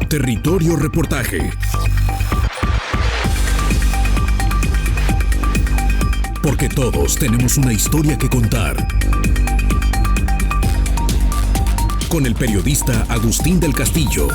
Territorio Reportaje. Porque todos tenemos una historia que contar. Con el periodista Agustín del Castillo.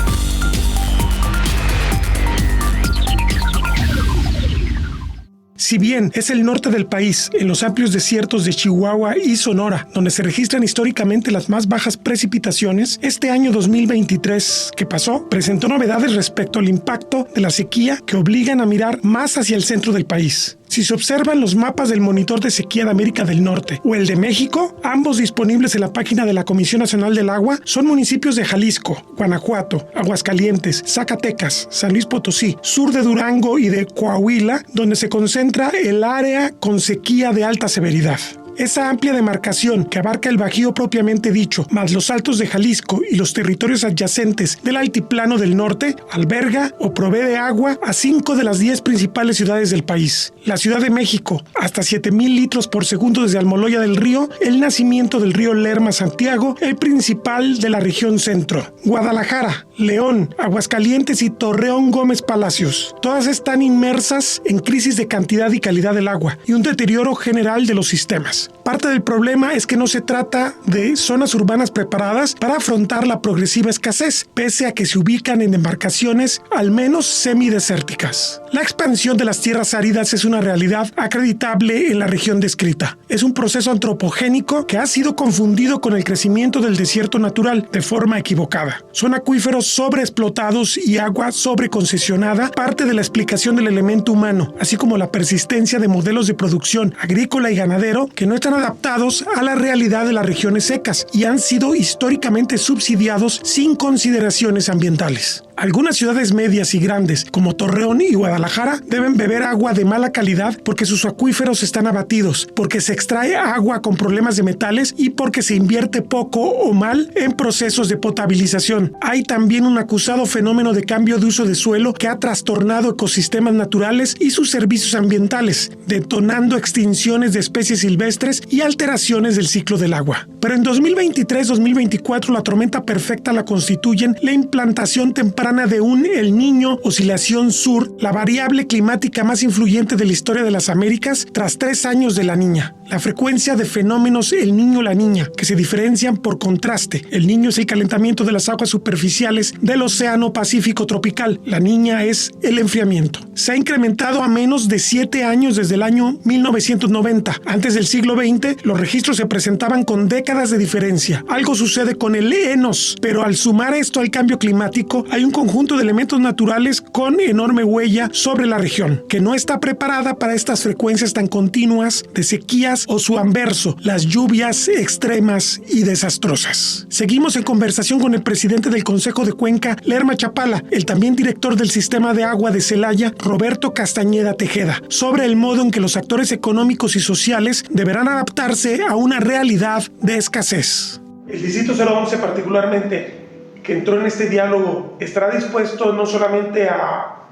Si bien es el norte del país, en los amplios desiertos de Chihuahua y Sonora, donde se registran históricamente las más bajas precipitaciones, este año 2023 que pasó presentó novedades respecto al impacto de la sequía que obligan a mirar más hacia el centro del país. Si se observan los mapas del Monitor de Sequía de América del Norte o el de México, ambos disponibles en la página de la Comisión Nacional del Agua, son municipios de Jalisco, Guanajuato, Aguascalientes, Zacatecas, San Luis Potosí, sur de Durango y de Coahuila, donde se concentra el área con sequía de alta severidad. Esa amplia demarcación que abarca el Bajío propiamente dicho, más los altos de Jalisco y los territorios adyacentes del altiplano del norte, alberga o provee de agua a 5 de las 10 principales ciudades del país. La Ciudad de México, hasta 7,000 litros por segundo desde Almoloya del Río, el nacimiento del río Lerma-Santiago, el principal de la región centro. Guadalajara, León, Aguascalientes y Torreón Gómez Palacios. Todas están inmersas en crisis de cantidad y calidad del agua y un deterioro general de los sistemas. Parte del problema es que no se trata de zonas urbanas preparadas para afrontar la progresiva escasez, pese a que se ubican en demarcaciones al menos semidesérticas. La expansión de las tierras áridas es una realidad acreditable en la región descrita. Es un proceso antropogénico que ha sido confundido con el crecimiento del desierto natural de forma equivocada. Son acuíferos sobreexplotados y agua sobreconcesionada, parte de la explicación del elemento humano, así como la persistencia de modelos de producción agrícola y ganadero que no están adaptados a la realidad de las regiones secas y han sido históricamente subsidiados sin consideraciones ambientales. Algunas ciudades medias y grandes, como Torreón y Guadalajara, deben beber agua de mala calidad porque sus acuíferos están abatidos, porque se extrae agua con problemas de metales y porque se invierte poco o mal en procesos de potabilización. Hay también un acusado fenómeno de cambio de uso de suelo que ha trastornado ecosistemas naturales y sus servicios ambientales, detonando extinciones de especies silvestres y alteraciones del ciclo del agua. Pero en 2023-2024 la tormenta perfecta la constituyen la implantación temprana de un El Niño Oscilación Sur, la variable climática más influyente de la historia de las Américas tras 3 años de La Niña. La frecuencia de fenómenos El Niño-La Niña, que se diferencian por contraste. El Niño es el calentamiento de las aguas superficiales del Océano Pacífico tropical. La Niña es el enfriamiento. Se ha incrementado a menos de 7 años desde el año 1990. Antes del siglo XX, los registros se presentaban con décadas de diferencia. Algo sucede con el ENOS, pero al sumar esto al cambio climático, hay un conjunto de elementos naturales con enorme huella sobre la región, que no está preparada para estas frecuencias tan continuas de sequías o su anverso, las lluvias extremas y desastrosas. Seguimos en conversación con el presidente del Consejo de Cuenca, Lerma Chapala, el también director del Sistema de Agua de Celaya, Roberto Castañeda Tejeda, sobre el modo en que los actores económicos y sociales deberán adaptarse a una realidad de escasez. El Distrito 011 particularmente, que entró en este diálogo, estará dispuesto no solamente a,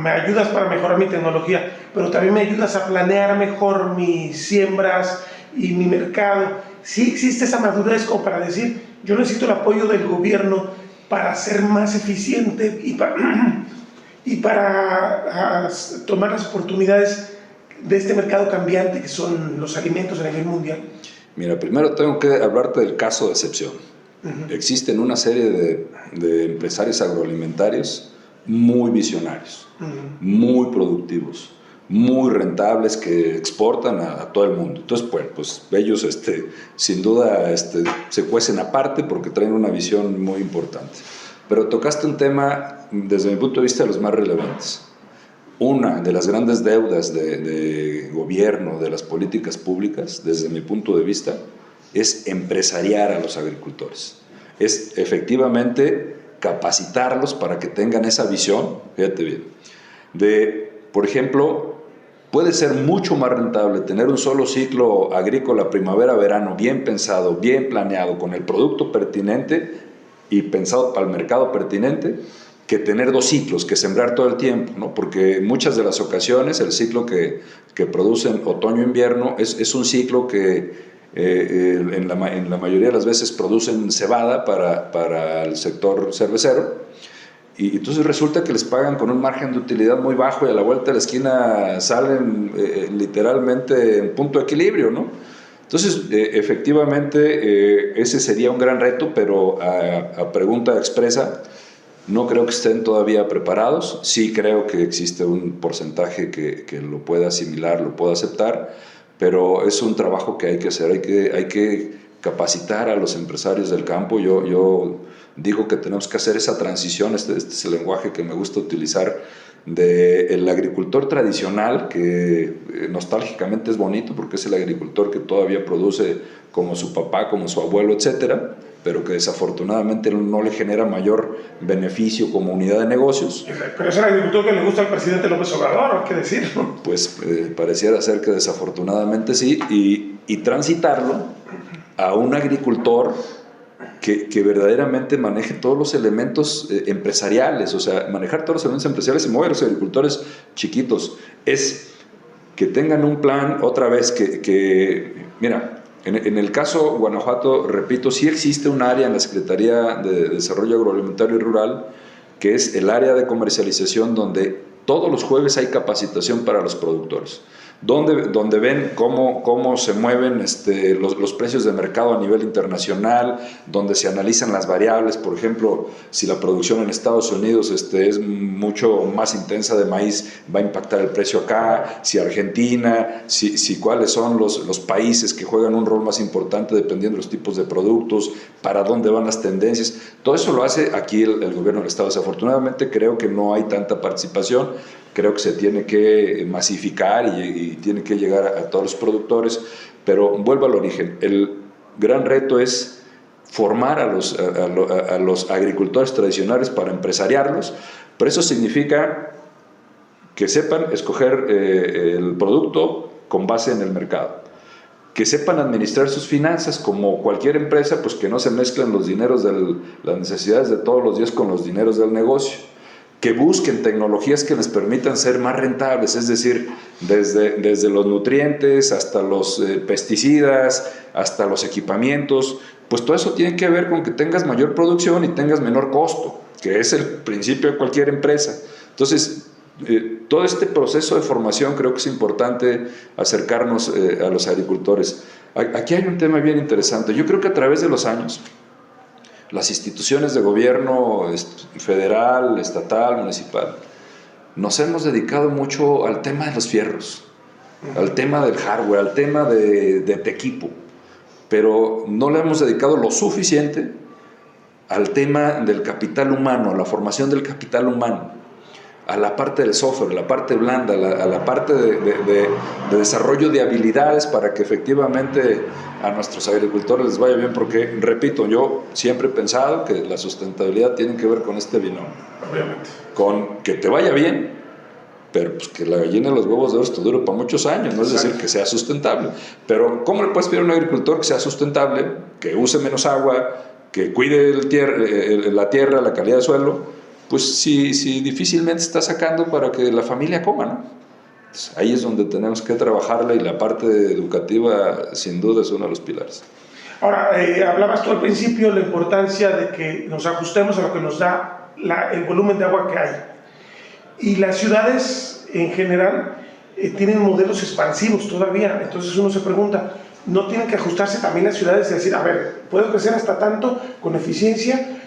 me ayudas para mejorar mi tecnología, pero también me ayudas a planear mejor mis siembras y mi mercado. Sí existe esa madurez como para decir, yo necesito el apoyo del gobierno para ser más eficiente y para tomar las oportunidades de este mercado cambiante que son los alimentos a nivel mundial. Mira, primero tengo que hablarte del caso de excepción. Existen una serie de empresarios agroalimentarios muy visionarios, muy productivos, muy rentables, que exportan a todo el mundo. Entonces, bueno, pues ellos sin duda se cuecen aparte porque traen una visión muy importante. Pero tocaste un tema, desde mi punto de vista, de los más relevantes. Una de las grandes deudas de gobierno, de las políticas públicas, desde mi punto de vista, es empresariar a los agricultores. Es efectivamente capacitarlos para que tengan esa visión, fíjate bien, por ejemplo, puede ser mucho más rentable tener un solo ciclo agrícola primavera-verano bien pensado, bien planeado, con el producto pertinente y pensado para el mercado pertinente, que tener 2 ciclos, que sembrar todo el tiempo, ¿no? Porque en muchas de las ocasiones el ciclo que producen otoño-invierno es un ciclo que en la mayoría de las veces producen cebada para el sector cervecero, y entonces resulta que les pagan con un margen de utilidad muy bajo y a la vuelta de la esquina salen literalmente en punto de equilibrio, ¿no? Entonces, efectivamente, ese sería un gran reto, pero a pregunta expresa, no creo que estén todavía preparados. Sí creo que existe un porcentaje que lo pueda asimilar, lo pueda aceptar, pero es un trabajo que hay que hacer, hay que capacitar a los empresarios del campo. Yo digo que tenemos que hacer esa transición, este es el lenguaje que me gusta utilizar, del agricultor tradicional, que nostálgicamente es bonito porque es el agricultor que todavía produce como su papá, como su abuelo, etcétera, pero que desafortunadamente no le genera mayor beneficio como unidad de negocios. Pero es el agricultor que le gusta al presidente López Obrador, hay que decirlo. Pues pareciera ser que desafortunadamente sí, y transitarlo a un agricultor que verdaderamente maneje todos los elementos empresariales, o sea, manejar todos los elementos empresariales y mover a los agricultores chiquitos. Es que tengan un plan, otra vez, mira, en el caso Guanajuato, repito, sí existe un área en la Secretaría de Desarrollo Agroalimentario y Rural, que es el área de comercialización, donde todos los jueves hay capacitación para los productores, donde ven cómo se mueven los precios de mercado a nivel internacional, donde se analizan las variables. Por ejemplo, si la producción en Estados Unidos es mucho más intensa de maíz, va a impactar el precio acá, si Argentina, si cuáles son los países que juegan un rol más importante dependiendo de los tipos de productos, para dónde van las tendencias. Todo eso lo hace aquí el gobierno del Estado. Desafortunadamente creo que no hay tanta participación. Creo que se tiene que masificar y tiene que llegar a todos los productores, pero vuelvo al origen. El gran reto es formar a los agricultores tradicionales para empresariarlos, pero eso significa que sepan escoger el producto con base en el mercado, que sepan administrar sus finanzas como cualquier empresa, pues que no se mezclen los dineros las necesidades de todos los días con los dineros del negocio, que busquen tecnologías que les permitan ser más rentables, es decir, desde los nutrientes hasta los pesticidas, hasta los equipamientos, pues todo eso tiene que ver con que tengas mayor producción y tengas menor costo, que es el principio de cualquier empresa. Entonces, todo este proceso de formación creo que es importante acercarnos a los agricultores. Aquí hay un tema bien interesante. Yo creo que a través de los años, las instituciones de gobierno federal, estatal, municipal, nos hemos dedicado mucho al tema de los fierros, al tema del hardware, al tema de equipo, pero no le hemos dedicado lo suficiente al tema del capital humano, a la formación del capital humano, a la parte del software, la parte blanda, a la parte de desarrollo de habilidades para que efectivamente a nuestros agricultores les vaya bien, porque, repito, yo siempre he pensado que la sustentabilidad tiene que ver con este binomio. Obviamente. Con que te vaya bien, pero pues que la gallina de los huevos de oro te dure para muchos años, no es decir que sea sustentable. Pero ¿cómo le puedes pedir a un agricultor que sea sustentable, que use menos agua, que cuide la tierra, la calidad del suelo? Pues si difícilmente está sacando para que la familia coma, ¿no? Entonces, ahí es donde tenemos que trabajarla, y la parte educativa sin duda es uno de los pilares. Ahora, hablabas tú al principio de la importancia de que nos ajustemos a lo que nos da el volumen de agua que hay. Y las ciudades en general tienen modelos expansivos todavía. Entonces uno se pregunta, ¿no tienen que ajustarse también las ciudades y decir, a ver, puedo crecer hasta tanto con eficiencia,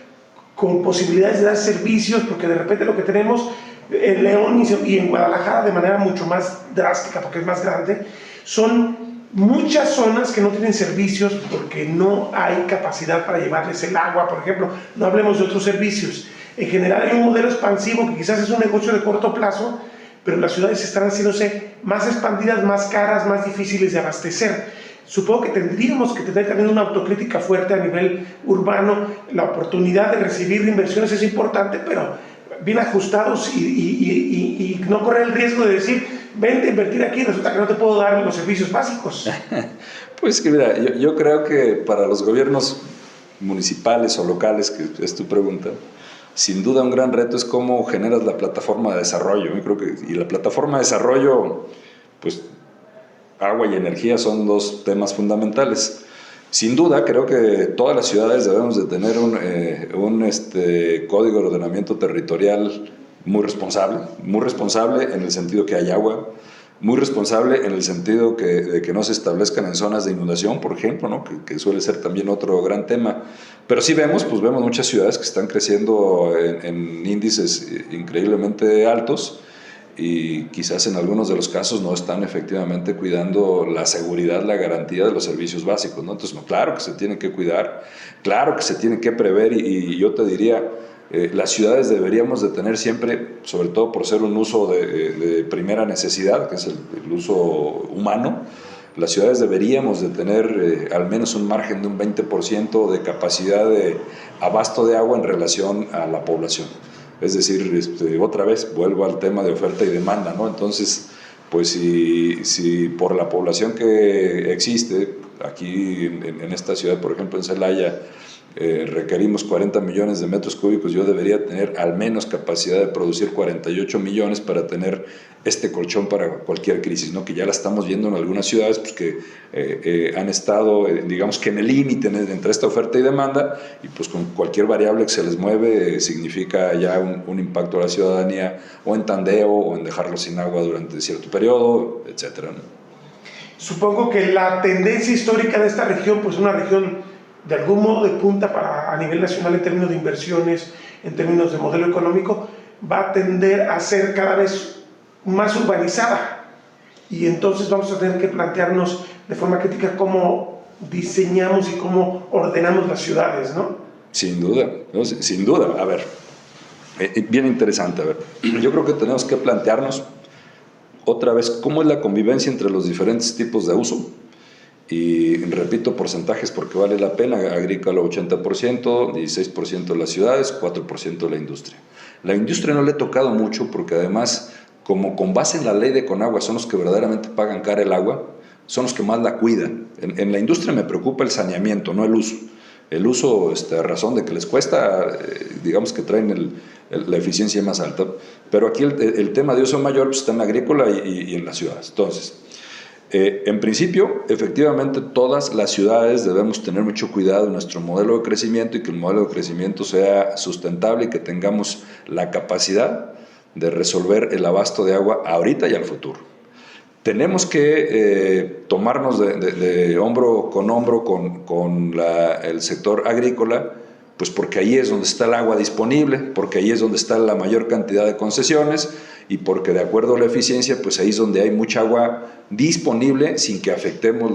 con posibilidades de dar servicios? Porque de repente lo que tenemos en León y en Guadalajara de manera mucho más drástica, porque es más grande, son muchas zonas que no tienen servicios porque no hay capacidad para llevarles el agua, por ejemplo. No hablemos de otros servicios. En general hay un modelo expansivo que quizás es un negocio de corto plazo, pero las ciudades están haciéndose más expandidas, más caras, más difíciles de abastecer. Supongo que tendríamos que tener también una autocrítica fuerte a nivel urbano. La oportunidad de recibir inversiones es importante, pero bien ajustados y no correr el riesgo de decir, vente a invertir aquí, resulta que no te puedo dar los servicios básicos. Pues que mira, yo creo que para los gobiernos municipales o locales, que es tu pregunta, sin duda un gran reto es cómo generas la plataforma de desarrollo. Yo creo que, y la plataforma de desarrollo, pues agua y energía son dos temas fundamentales. Sin duda, creo que todas las ciudades debemos de tener un código de ordenamiento territorial muy responsable en el sentido que hay agua, muy responsable en el sentido de que no se establezcan en zonas de inundación, por ejemplo, ¿no? que suele ser también otro gran tema. Pero sí vemos muchas ciudades que están creciendo en índices increíblemente altos, y quizás en algunos de los casos no están efectivamente cuidando la seguridad, la garantía de los servicios básicos, ¿no? Entonces, claro que se tiene que cuidar, claro que se tiene que prever, y yo te diría, las ciudades deberíamos de tener siempre, sobre todo por ser un uso de primera necesidad, que es el uso humano, las ciudades deberíamos de tener al menos un margen de un 20% de capacidad de abasto de agua en relación a la población. Es decir, otra vez vuelvo al tema de oferta y demanda, ¿no? Entonces, pues si por la población que existe aquí en esta ciudad, por ejemplo en Celaya, requerimos 40 millones de metros cúbicos, yo debería tener al menos capacidad de producir 48 millones para tener este colchón para cualquier crisis, ¿no? Que ya la estamos viendo en algunas ciudades, pues, que han estado, digamos que en el límite entre esta oferta y demanda, y pues con cualquier variable que se les mueve significa ya un impacto a la ciudadanía, o en tandeo, o en dejarlo sin agua durante cierto periodo, etcétera, ¿no? Supongo que la tendencia histórica de esta región, pues una región de algún modo de punta a nivel nacional en términos de inversiones, en términos de modelo económico, va a tender a ser cada vez más urbanizada, y entonces vamos a tener que plantearnos de forma crítica cómo diseñamos y cómo ordenamos las ciudades, ¿no? Sin duda, ¿no? Sin duda. A ver, bien interesante. A ver, yo creo que tenemos que plantearnos otra vez cómo es la convivencia entre los diferentes tipos de uso. Y repito porcentajes porque vale la pena: agrícola 80%, 16% las ciudades, 4% la industria. La industria no le he tocado mucho porque además, como con base en la ley de Conagua son los que verdaderamente pagan cara el agua, son los que más la cuidan. En la industria me preocupa el saneamiento, no el uso. El uso, a razón de que les cuesta, digamos que traen la eficiencia más alta, pero aquí el tema de uso mayor pues, está en la agrícola y en las ciudades. Entonces, en principio, efectivamente, todas las ciudades debemos tener mucho cuidado en nuestro modelo de crecimiento, y que el modelo de crecimiento sea sustentable y que tengamos la capacidad de resolver el abasto de agua ahorita y al futuro. Tenemos que tomarnos de hombro con el sector agrícola, pues porque ahí es donde está el agua disponible, porque ahí es donde está la mayor cantidad de concesiones, y porque de acuerdo a la eficiencia, pues ahí es donde hay mucha agua disponible sin que afectemos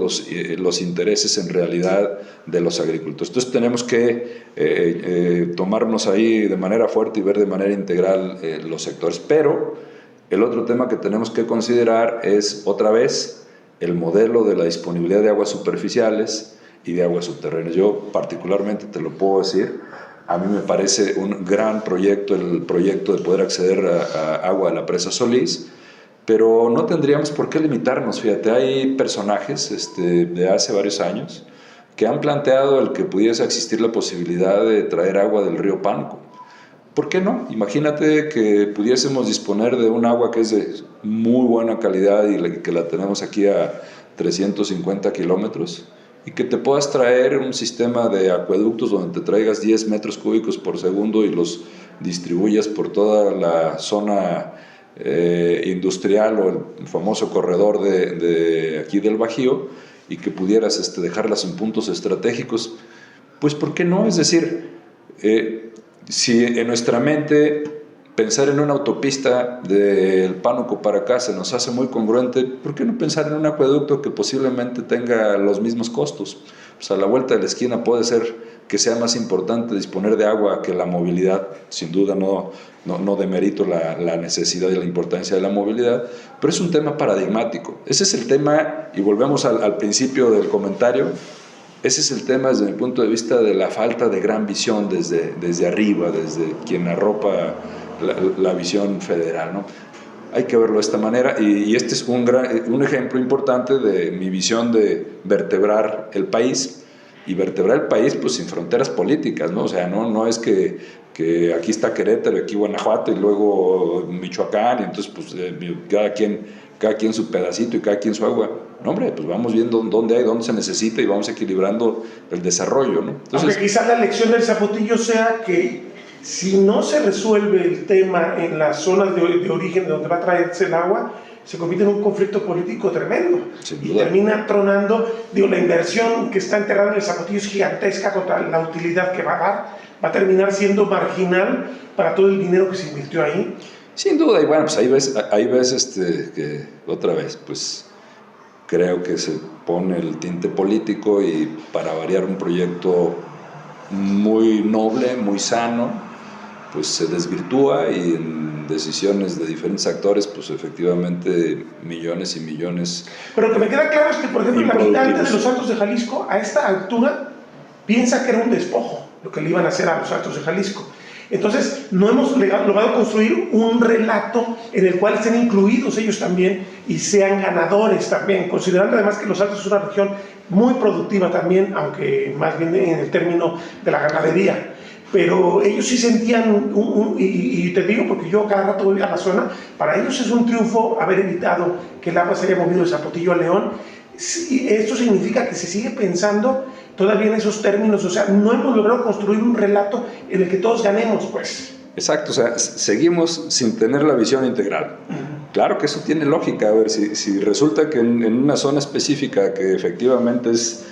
los intereses en realidad de los agricultores. Entonces tenemos que tomarnos ahí de manera fuerte y ver de manera integral los sectores. Pero el otro tema que tenemos que considerar es, otra vez, el modelo de la disponibilidad de aguas superficiales y de aguas subterráneas. Yo particularmente te lo puedo decir, a mí me parece un gran proyecto el proyecto de poder acceder a agua de la presa Solís, pero no tendríamos por qué limitarnos. Fíjate, hay personajes de hace varios años que han planteado el que pudiese existir la posibilidad de traer agua del río Pánuco. ¿Por qué no? Imagínate que pudiésemos disponer de un agua que es de muy buena calidad y que la tenemos aquí a 350 kilómetros, y que te puedas traer un sistema de acueductos donde te traigas 10 metros cúbicos por segundo y los distribuyas por toda la zona industrial, o el famoso corredor de aquí del Bajío, y que pudieras dejarlas en puntos estratégicos. Pues ¿por qué no? Es decir, si en nuestra mente pensar en una autopista del Pánuco para acá se nos hace muy congruente, ¿por qué no pensar en un acueducto que posiblemente tenga los mismos costos? Pues a la vuelta de la esquina puede ser que sea más importante disponer de agua que la movilidad. Sin duda no demerito la necesidad y la importancia de la movilidad, pero es un tema paradigmático. Ese es el tema, y volvemos al principio del comentario. Ese es el tema desde mi punto de vista de la falta de gran visión desde arriba, desde quien arropa la visión federal, ¿no? Hay que verlo de esta manera, y este es un ejemplo importante de mi visión de vertebrar el país, y vertebrar el país pues sin fronteras políticas, ¿no? O sea, no es que aquí está Querétaro, aquí Guanajuato y luego Michoacán, y entonces pues cada quien cada quien su pedacito y cada quien su agua. No, hombre, pues vamos viendo dónde hay, dónde se necesita y vamos equilibrando el desarrollo, ¿no? Entonces, aunque quizás la lección del Zapotillo sea que si no se resuelve el tema en las zonas de origen de donde va a traerse el agua, se convierte en un conflicto político tremendo y termina tronando. La inversión que está enterrada en el Zapotillo es gigantesca contra la utilidad que va a dar, va a terminar siendo marginal para todo el dinero que se invirtió ahí. Sin duda, y bueno, pues ahí ves que otra vez, pues creo que se pone el tinte político y para variar un proyecto muy noble, muy sano, pues se desvirtúa y en decisiones de diferentes actores, pues efectivamente millones y millones. Pero lo que me queda claro es que, por ejemplo, el habitante de los Altos de Jalisco a esta altura piensa que era un despojo lo que le iban a hacer a los Altos de Jalisco. Entonces, no hemos logrado construir un relato en el cual estén incluidos ellos también y sean ganadores también, considerando además que Los Altos es una región muy productiva también, aunque más bien en el término de la ganadería. Pero ellos sí sentían, y te digo porque yo cada rato voy a la zona, para ellos es un triunfo haber evitado que el agua se haya movido de Zapotillo a León. Esto significa que se sigue pensando todavía en esos términos, o sea, no hemos logrado construir un relato en el que todos ganemos, pues. Exacto, o sea, seguimos sin tener la visión integral. Claro que eso tiene lógica, a ver, si resulta que en una zona específica que efectivamente es,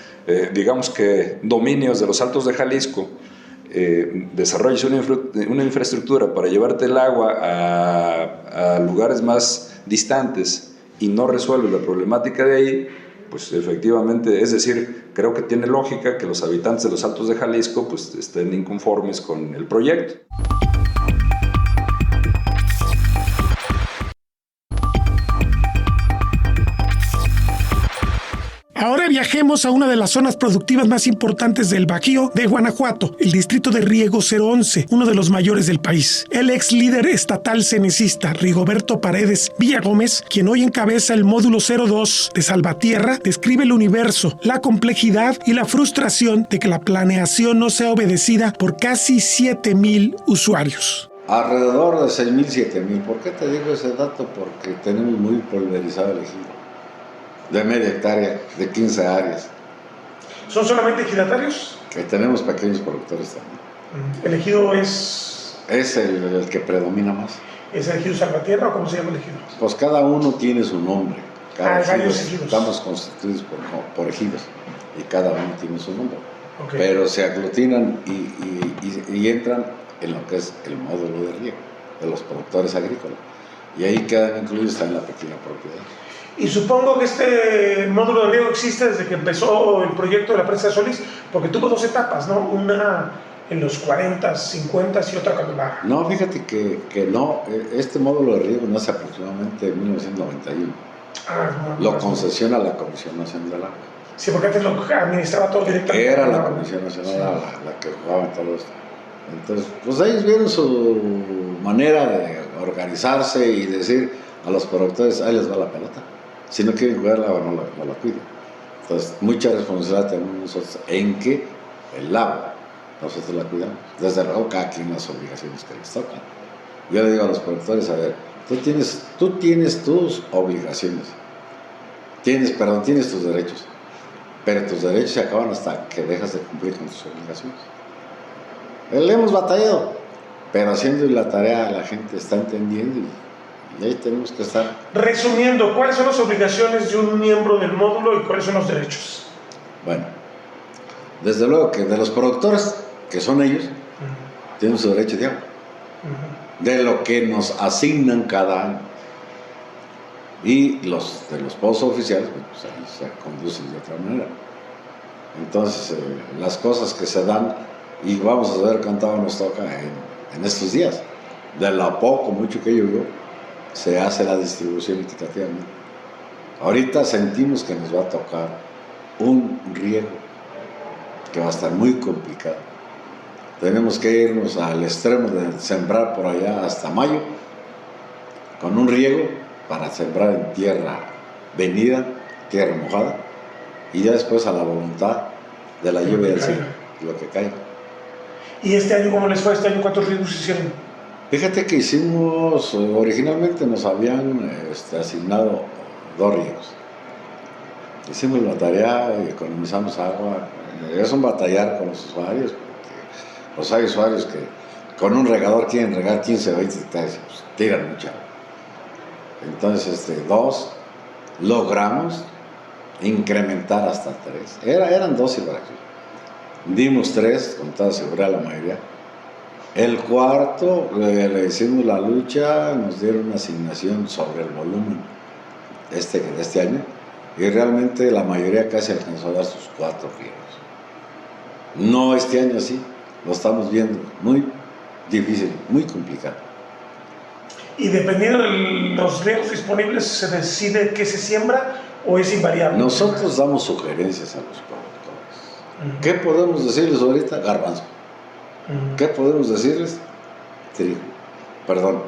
digamos que dominios de los Altos de Jalisco, desarrolles una infraestructura para llevarte el agua a lugares más distantes y no resuelve la problemática de ahí, pues efectivamente, es decir, creo que tiene lógica que los habitantes de los Altos de Jalisco pues estén inconformes con el proyecto. Ahora viajemos a una de las zonas productivas más importantes del Bajío de Guanajuato, el distrito de Riego 011, uno de los mayores del país. El ex líder estatal cenecista Rigoberto Paredes Villagómez, quien hoy encabeza el módulo 02 de Salvatierra, describe el universo, la complejidad y la frustración de que la planeación no sea obedecida por casi 7,000 usuarios. Alrededor de 6,000, 7,000. ¿Por qué te digo ese dato? Porque tenemos muy pulverizado el ejido. De media hectárea, de 15 áreas. ¿Son solamente ejidatarios? Que tenemos pequeños productores también. ¿El ejido es...? Es el que predomina más. ¿Es el ejido Salvatierra o cómo se llama el ejido? Pues cada uno tiene su nombre. Varios ejidos. Estamos constituidos por ejidos y cada uno tiene su nombre. Okay. Pero se aglutinan y entran en lo que es el módulo de riego de los productores agrícolas. Y ahí quedan incluidos también la pequeña propiedad. Y supongo que este módulo de riego existe desde que empezó el proyecto de la presa de Solís, porque tuvo dos etapas, ¿no? Una en los 40, 50 y otra cuando la... No, fíjate que no, este módulo de riego nace aproximadamente en 1991. Lo concesiona la Comisión Nacional del Agua. Sí, porque antes lo administraba todo directamente. Era la Comisión Nacional la que jugaba en todo esto. Entonces, pues ellos vieron su manera de organizarse y decir a los productores, ahí les va la pelota. Si no quieren jugar el agua, no la cuiden. Entonces, mucha responsabilidad tenemos nosotros en que el agua, nosotros la cuidamos. Desde luego, cada quien las obligaciones que les tocan. Yo le digo a los productores, a ver, tú tienes tus obligaciones, tienes tus derechos, pero tus derechos se acaban hasta que dejas de cumplir con tus obligaciones. Le hemos batallado, pero haciendo la tarea la gente está entendiendo y ahí tenemos que estar. Resumiendo, ¿cuáles son las obligaciones de un miembro del módulo y cuáles son los derechos? Bueno, desde luego que de los productores, que son ellos, tienen su derecho de agua. De lo que nos asignan cada año. Y de los pozos oficiales, pues ahí se conducen de otra manera. Entonces, las cosas que se dan, y vamos a ver cuánto nos toca en estos días. De lo poco, mucho que llovió, se hace la distribución equitativamente. Ahorita sentimos que nos va a tocar un riego que va a estar muy complicado. Tenemos que irnos al extremo de sembrar por allá hasta mayo, con un riego para sembrar en tierra venida, tierra mojada, y ya después a la voluntad de la lluvia del cielo, lo que caiga. ¿Y este año cómo les fue? ¿Este año cuántos riegos hicieron? Fíjate que hicimos, originalmente nos habían asignado 2 ríos. Hicimos la tarea y economizamos agua. Es un batallar con los usuarios, porque los hay usuarios que con un regador quieren regar 15 o 20 hectáreas, pues, tiran mucha agua. Entonces, 2, logramos incrementar hasta 3. Eran 2 hidráulicos. Dimos 3, con toda seguridad la mayoría. El cuarto, le hicimos la lucha, nos dieron una asignación sobre el volumen de este año, y realmente la mayoría casi alcanzó a dar sus 4 ríos. No este año sí, lo estamos viendo muy difícil, muy complicado. Y dependiendo de los riegos disponibles, ¿se decide qué se siembra o es invariable? Nosotros damos sugerencias a los productores. ¿Qué podemos decirles ahorita? Garbanzo. ¿Qué podemos decirles? Trigo. Perdón.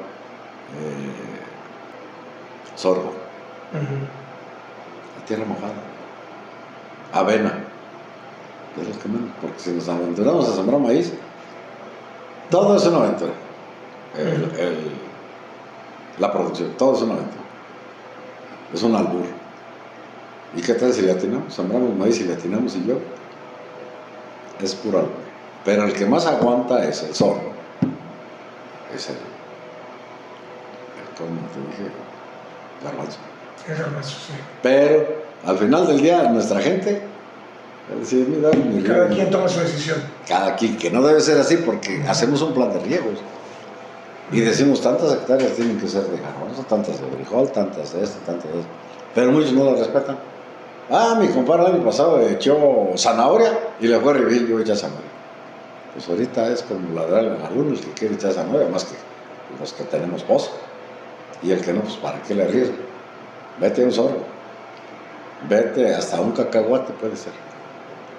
Sorgo. La tierra mojada. Avena. De los que menos, porque si nos aventuramos a sembrar maíz, todo es una aventura. La producción, todo es una aventura. Es un albur. ¿Y qué tal si le atinamos? Sembramos maíz y le atinamos y yo. Es puro albur. Pero el que más aguanta es el sorgo. Es el ¿cómo te dije? Garbanzo. El garbanzo, sí. Pero al final del día, nuestra gente decide, mira, cada quien toma su decisión. Cada quien, que no debe ser así, porque hacemos un plan de riegos. Y decimos, tantas hectáreas tienen que ser de garbanzo, tantas de frijol, tantas de esto, tantas de esto. Pero muchos no las respetan. Mi compadre el año pasado echó zanahoria y le fue a revivir, yo eché zanahoria. Pues ahorita es como ladrar a algunos que quiere echar zanahoria, más que los que tenemos pozo. Y el que no, pues ¿para qué le arriesga? Vete a un sorgo. Vete hasta un cacahuate, puede ser.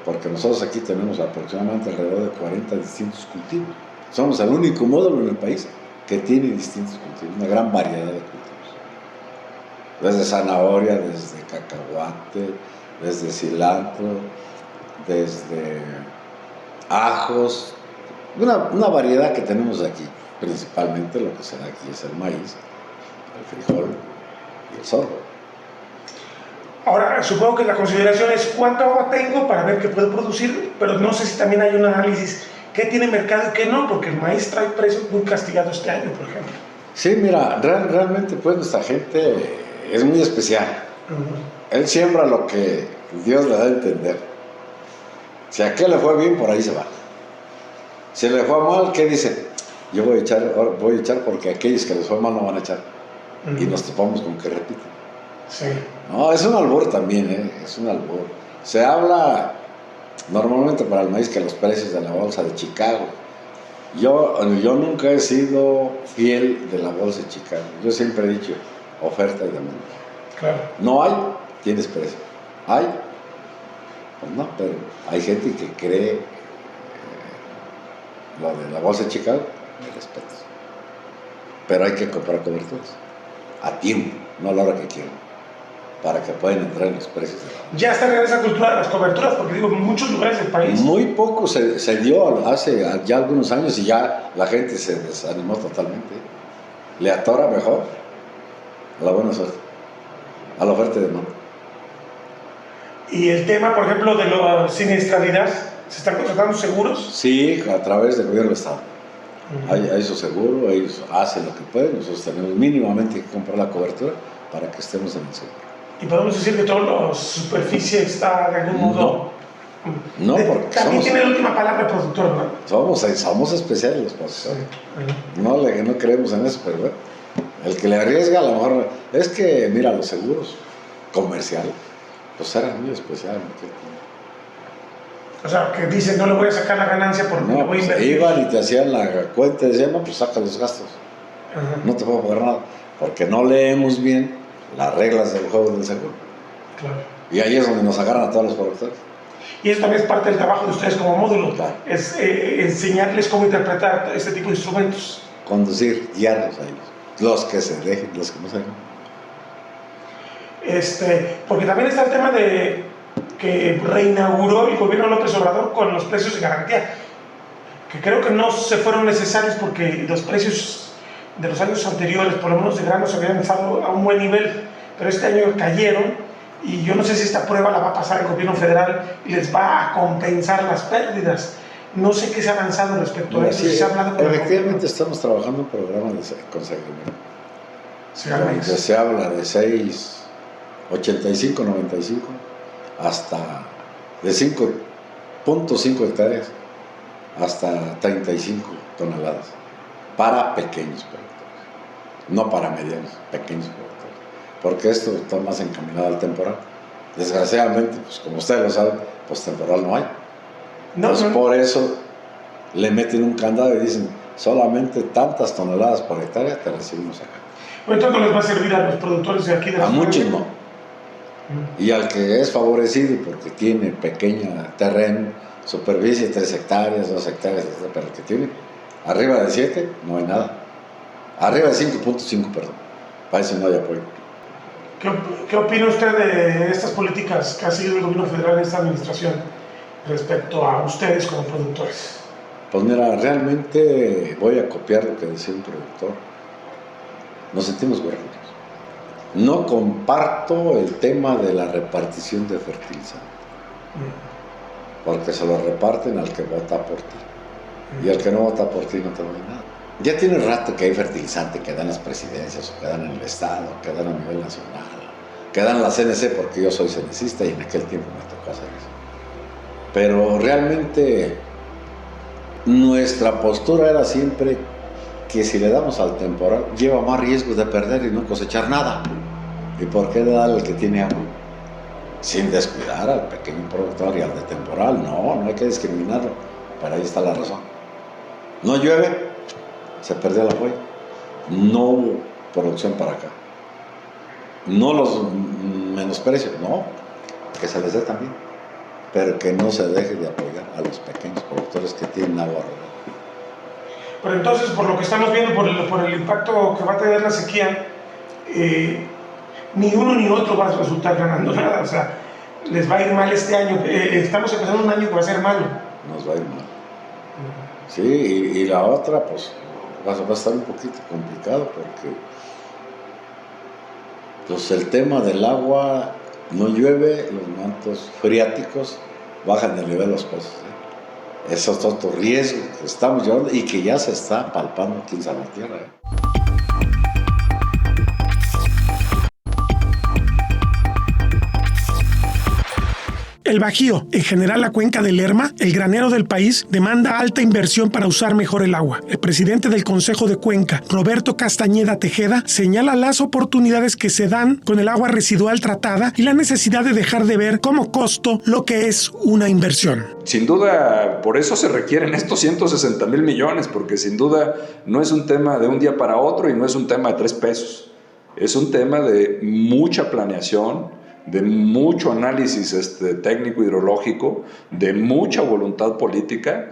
Porque nosotros aquí tenemos aproximadamente alrededor de 40 distintos cultivos. Somos el único módulo en el país que tiene distintos cultivos, una gran variedad de cultivos. Desde zanahoria, desde cacahuate, desde cilantro, desde ajos, una variedad que tenemos aquí. Principalmente lo que se da aquí es el maíz, el frijol y el sorgo. Ahora, supongo que la consideración es cuánto agua tengo para ver qué puedo producir, pero no sé si también hay un análisis qué tiene mercado y qué no, porque el maíz trae precios muy castigados este año, por ejemplo. Sí, mira, realmente pues nuestra gente es muy especial. Él siembra lo que Dios le da a entender. Si a aquel le fue bien, por ahí se va. Si le fue mal, ¿qué dice? Yo voy a echar porque aquellos que les fue mal no van a echar. Y nos topamos con que repiten. Sí. No, es un albur también, es un albur. Se habla normalmente para el maíz que los precios de la bolsa de Chicago. Yo nunca he sido fiel de la bolsa de Chicago. Yo siempre he dicho oferta y demanda. Claro. No hay, tienes precio. Hay, pues no, pero hay gente que cree lo de la bolsa de Chicago, me respeto. Pero hay que comprar coberturas a tiempo, no a la hora que quieran, para que puedan entrar en los precios de la bolsa. Ya está en esa cultura de las coberturas, porque digo, en muchos lugares del país. Muy poco se dio hace ya algunos años y ya la gente se desanimó totalmente. Le atora mejor a la buena suerte, a la oferta y demanda. Y el tema, por ejemplo, de la siniestralidad, ¿se están contratando seguros? Sí, a través del gobierno del Estado. Hay su seguro, ellos hacen lo que pueden, nosotros tenemos mínimamente que comprar la cobertura para que estemos en el seguro. Y podemos decir que toda la superficie está de algún modo... No, porque también tiene la última palabra el productor, ¿no? Somos especiales los productores. No creemos en eso, pero bueno, el que le arriesga a lo mejor... Es que, mira, los seguros comerciales, pues eran muy especiales. O sea, que dicen, no le voy a sacar la ganancia porque no, le voy a invertir. Iban y te hacían la cuenta y decían, no, pues saca los gastos. No te puedo pagar nada, porque no leemos bien las reglas del juego del seguro. Claro. Y ahí es donde nos agarran a todos los productores. Y eso también es parte del trabajo de ustedes como módulo, Claro. Es enseñarles cómo interpretar este tipo de instrumentos. Conducir, guiarlos a ellos, los que se dejen, los que no se dejen. Porque también está el tema de que reinauguró el gobierno López Obrador con los precios de garantía, que creo que no se fueron necesarios porque los precios de los años anteriores, por lo menos de granos, habían estado a un buen nivel, pero este año cayeron y yo no sé si esta prueba la va a pasar el gobierno federal y les va a compensar las pérdidas. No sé qué se ha avanzado respecto a eso. Sí, ¿Se ha hablado con efectivamente estamos trabajando un programa con Segalmex. Segalmex? Se habla de 6,85-95 hasta de 5.5 hectáreas hasta 35 toneladas para pequeños productores, no para medianos, pequeños productores, porque esto está más encaminado al temporal. Desgraciadamente, pues como ustedes lo saben, pues temporal no hay. Entonces por eso le meten un candado y dicen solamente tantas toneladas por hectárea te recibimos acá. Bueno, entonces no les va a servir a los productores de aquí de la A muchos no. Y al que es favorecido porque tiene pequeño terreno, superficie 3 hectáreas, 2 hectáreas, pero el que tiene arriba de 7 no hay nada. Arriba de 5.5, perdón. Para eso no hay apoyo. ¿Qué opina usted de estas políticas que ha seguido el gobierno federal en esta administración respecto a ustedes como productores? Pues mira, realmente voy a copiar lo que decía un productor. Nos sentimos gorditos. No comparto el tema de la repartición de fertilizantes. Porque se lo reparten al que vota por ti. Y al que no vota por ti no te doy nada. Ya tiene rato que hay fertilizante que dan las presidencias, o que dan en el Estado, que dan a nivel nacional, que dan la CNC, porque yo soy CNCista y en aquel tiempo me tocó hacer eso. Pero realmente nuestra postura era siempre que si le damos al temporal, lleva más riesgo de perder y no cosechar nada. ¿Y por qué darle al que tiene agua? Sin descuidar al pequeño productor y al de temporal. No hay que discriminarlo. Pero ahí está la razón. No llueve, se perdió el apoyo. No hubo producción para acá. No los menosprecio, no, que se les dé también. Pero que no se deje de apoyar a los pequeños productores que tienen agua rodada. Pero entonces, por lo que estamos viendo, por el impacto que va a tener la sequía, ni uno ni otro va a resultar ganando nada. O sea, les va a ir mal este año. Estamos empezando un año que va a ser malo. Nos va a ir mal. Sí, y la otra, pues, va a estar un poquito complicado porque pues, el tema del agua, no llueve, los mantos freáticos bajan el nivel de los pozos. Eso es otro riesgo que estamos llevando y que ya se está palpando aquí en Salvatierra. El Bajío, en general la cuenca del Lerma, el granero del país, demanda alta inversión para usar mejor el agua. El presidente del Consejo de Cuenca, Roberto Castañeda Tejeda, señala las oportunidades que se dan con el agua residual tratada y la necesidad de dejar de ver como costo lo que es una inversión. Sin duda, por eso se requieren estos 160,000 millones, porque sin duda no es un tema de un día para otro y no es un tema de 3 pesos. Es un tema de mucha planeación, de mucho análisis técnico hidrológico, de mucha voluntad política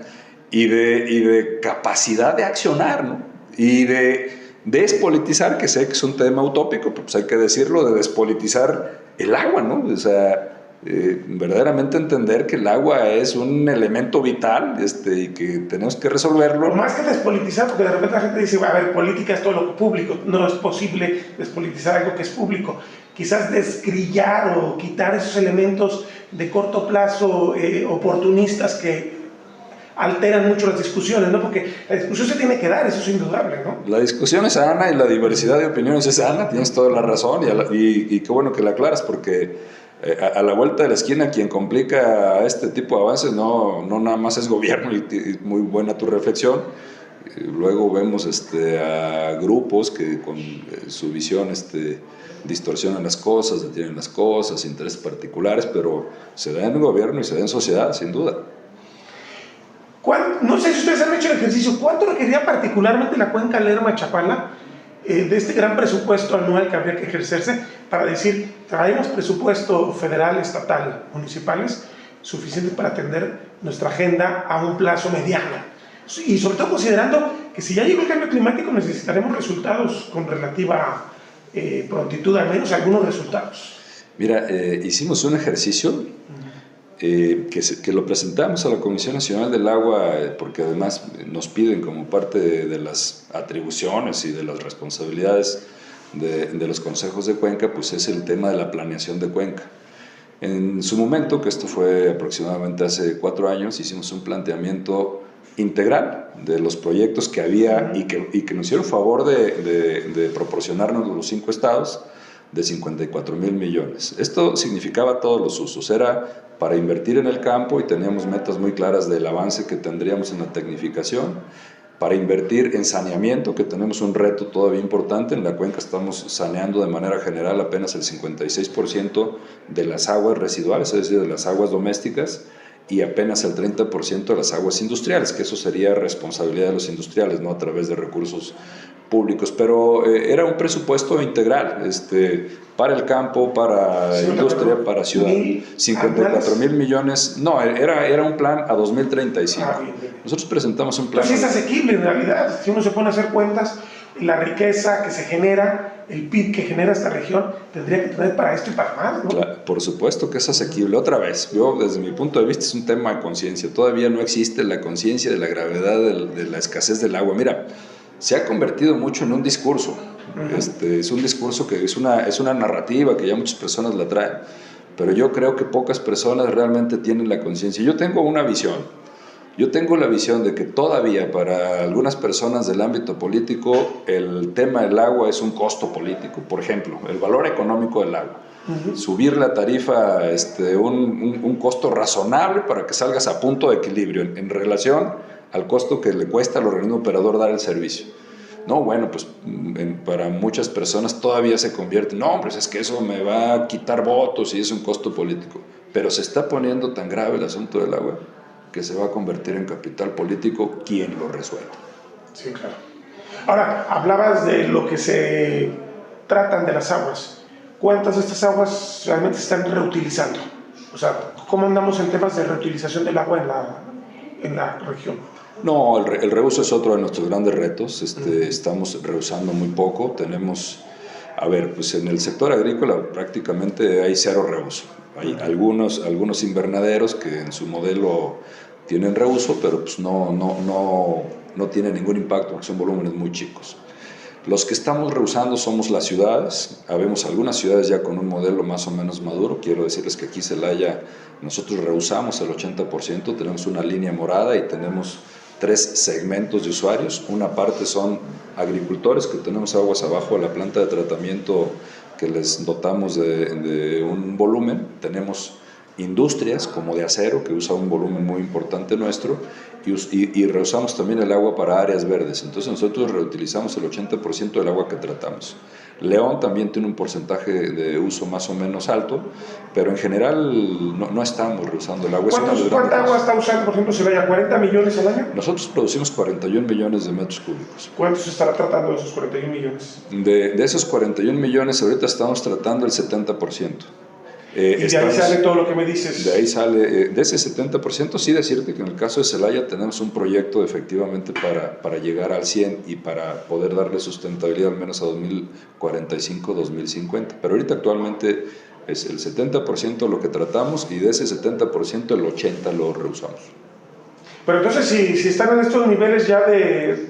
y de capacidad de accionar, ¿no? Y de despolitizar, que sé que es un tema utópico, pues hay que decirlo, de despolitizar el agua, ¿no? O sea, verdaderamente entender que el agua es un elemento vital y que tenemos que resolverlo. Más que despolitizar, porque de repente la gente dice, a ver, política es todo lo público, no es posible despolitizar algo que es público. Quizás desgrillar o quitar esos elementos de corto plazo oportunistas que alteran mucho las discusiones, ¿no? Porque la discusión se tiene que dar, eso es indudable, ¿no? La discusión es sana y la diversidad de opiniones es sana, tienes toda la razón y qué bueno que la aclaras, porque a la vuelta de la esquina quien complica este tipo de avances no nada más es gobierno, y muy buena tu reflexión. Luego vemos a grupos que con su visión distorsionan las cosas, detienen las cosas, intereses particulares, pero se da en el gobierno y se da en sociedad, sin duda. No sé si ustedes han hecho el ejercicio, ¿cuánto requeriría particularmente la cuenca Lerma-Chapala de este gran presupuesto anual que habría que ejercerse para decir, traemos presupuesto federal, estatal, municipales, suficiente para atender nuestra agenda a un plazo mediano? Y sobre todo considerando que si ya llegó el cambio climático necesitaremos resultados con relativa prontitud, al menos algunos resultados. Mira, hicimos un ejercicio que lo presentamos a la Comisión Nacional del Agua, porque además nos piden como parte de las atribuciones y de las responsabilidades de los consejos de cuenca, pues es el tema de la planeación de cuenca. En su momento, que esto fue aproximadamente hace 4 años, hicimos un planteamiento integral de los proyectos que había y que nos hicieron favor de proporcionarnos los 5 estados de 54,000 millones. Esto significaba todos los usos, era para invertir en el campo y teníamos metas muy claras del avance que tendríamos en la tecnificación, para invertir en saneamiento, que tenemos un reto todavía importante. En la cuenca estamos saneando de manera general apenas el 56% de las aguas residuales, es decir, de las aguas domésticas, y apenas el 30% de las aguas industriales, que eso sería responsabilidad de los industriales, no a través de recursos públicos. Pero era un presupuesto integral, para el campo, para industria, para ciudad. 54,000 millones, no, era un plan a 2035. Nosotros presentamos un plan. Pues es asequible en realidad, si uno se pone a hacer cuentas, la riqueza que se genera, el PIB que genera esta región, tendría que tener para esto y para más, ¿no? Claro, por supuesto que es asequible. Otra vez, yo desde mi punto de vista es un tema de conciencia. Todavía no existe la conciencia de la gravedad de la escasez del agua. Mira, se ha convertido mucho en un discurso. Es un discurso que es una narrativa que ya muchas personas la traen, pero yo creo que pocas personas realmente tienen la conciencia. Yo tengo una visión. Yo tengo la visión de que todavía para algunas personas del ámbito político el tema del agua es un costo político. Por ejemplo, el valor económico del agua. Subir la tarifa un costo razonable para que salgas a punto de equilibrio en relación al costo que le cuesta al organismo operador dar el servicio. No, bueno, pues para muchas personas todavía se convierte, no, hombre, es que eso me va a quitar votos y es un costo político. Pero se está poniendo tan grave el asunto del agua que se va a convertir en capital político quien lo resuelva. Sí, claro. Ahora, hablabas de lo que se tratan de las aguas. ¿Cuántas de estas aguas realmente se están reutilizando? O sea, ¿cómo andamos en temas de reutilización del agua en la región? No, el reuso es otro de nuestros grandes retos. Estamos reusando muy poco. Tenemos, pues en el sector agrícola prácticamente hay 0 reuso. Hay algunos invernaderos que en su modelo tienen reuso, pero pues no tienen ningún impacto porque son volúmenes muy chicos. Los que estamos reusando somos las ciudades. Habemos algunas ciudades ya con un modelo más o menos maduro. Quiero decirles que aquí Celaya nosotros reusamos el 80%, tenemos una línea morada y tenemos 3 segmentos de usuarios. Una parte son agricultores, que tenemos aguas abajo de la planta de tratamiento que les dotamos de un volumen. Tenemos industrias como de acero, que usa un volumen muy importante nuestro, y reusamos también el agua para áreas verdes. Entonces nosotros reutilizamos el 80% del agua que tratamos. León también tiene un porcentaje de uso más o menos alto, pero en general no estamos reusando el agua. ¿Cuánta agua está usando, por ejemplo, Celaya? ¿40 millones al año? Nosotros producimos 41 millones de metros cúbicos. ¿Cuánto se estará tratando de esos 41 millones? De esos 41 millones, ahorita estamos tratando el 70%. Y de ahí sale todo lo que me dices. De ahí sale, de ese 70%, sí decirte que en el caso de Celaya tenemos un proyecto efectivamente para llegar al 100 y para poder darle sustentabilidad al menos a 2045, 2050. Pero ahorita actualmente es el 70% lo que tratamos y de ese 70% el 80% lo reusamos. Pero entonces si están en estos niveles ya de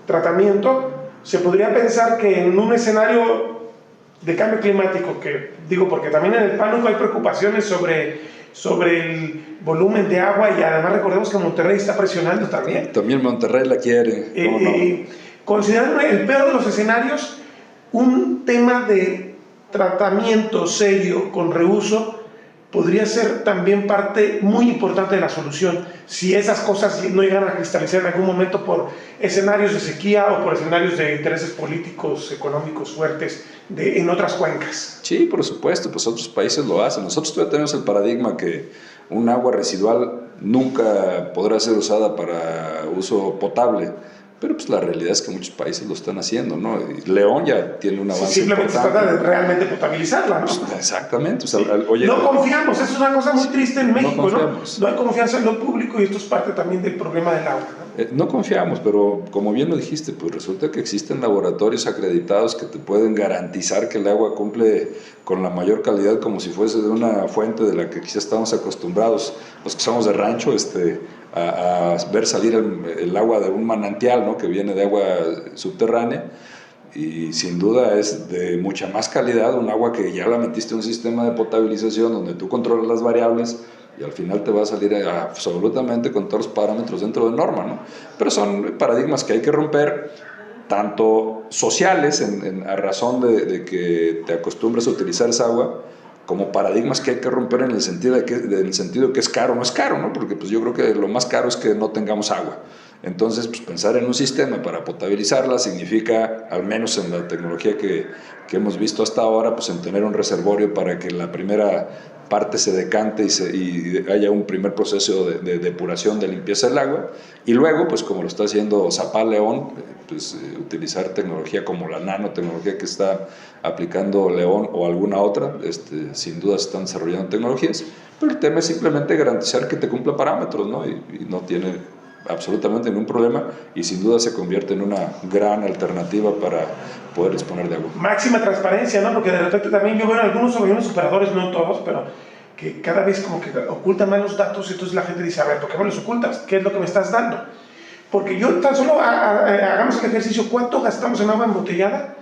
tratamiento, se podría pensar que en un escenario de cambio climático, porque también en el Pánuco hay preocupaciones sobre el volumen de agua, y además recordemos que Monterrey está presionando también. También Monterrey la quiere. Considerando el peor de los escenarios, un tema de tratamiento serio con reuso podría ser también parte muy importante de la solución, si esas cosas no llegan a cristalizar en algún momento por escenarios de sequía o por escenarios de intereses políticos, económicos fuertes en otras cuencas. Sí, por supuesto, pues otros países lo hacen. Nosotros todavía tenemos el paradigma que un agua residual nunca podrá ser usada para uso potable. Pero pues la realidad es que muchos países lo están haciendo, ¿no? Y León ya tiene un avance simplemente importante. Se trata de realmente potabilizarla, ¿no? Pues, exactamente. O sea, sí. No confiamos, eso es una cosa muy triste en México, ¿no? No hay confianza en lo público y esto es parte también del problema del agua, ¿no? No confiamos, pero como bien lo dijiste, pues resulta que existen laboratorios acreditados que te pueden garantizar que el agua cumple con la mayor calidad como si fuese de una fuente de la que quizás estamos acostumbrados, los que somos de rancho, a ver salir el agua de un manantial, ¿no? Que viene de agua subterránea, y sin duda es de mucha más calidad un agua que ya la metiste en un sistema de potabilización donde tú controlas las variables y al final te va a salir absolutamente con todos los parámetros dentro de norma, ¿no? Pero son paradigmas que hay que romper, tanto sociales, a razón de que te acostumbres a utilizar esa agua, como paradigmas que hay que romper en el sentido de que es caro o no es caro, ¿no? Porque pues yo creo que lo más caro es que no tengamos agua. Entonces, pues pensar en un sistema para potabilizarla significa, al menos en la tecnología que hemos visto hasta ahora, pues en tener un reservorio para que la primera parte se decante y haya un primer proceso de depuración, de limpieza del agua, y luego, pues como lo está haciendo Zapal León, utilizar tecnología como la nanotecnología que está aplicando León o alguna otra, sin duda se están desarrollando tecnologías, pero el tema es simplemente garantizar que te cumpla parámetros, ¿no? Y no tiene absolutamente ningún problema, y sin duda se convierte en una gran alternativa para poder disponer de agua. Máxima transparencia, ¿no? Porque de repente también yo veo algunos operadores, no todos, pero que cada vez como que ocultan más los datos, y entonces la gente dice, a ver, ¿por qué me los ocultas? ¿Qué es lo que me estás dando? Porque yo tan solo hagamos el ejercicio, ¿cuánto gastamos en agua embotellada?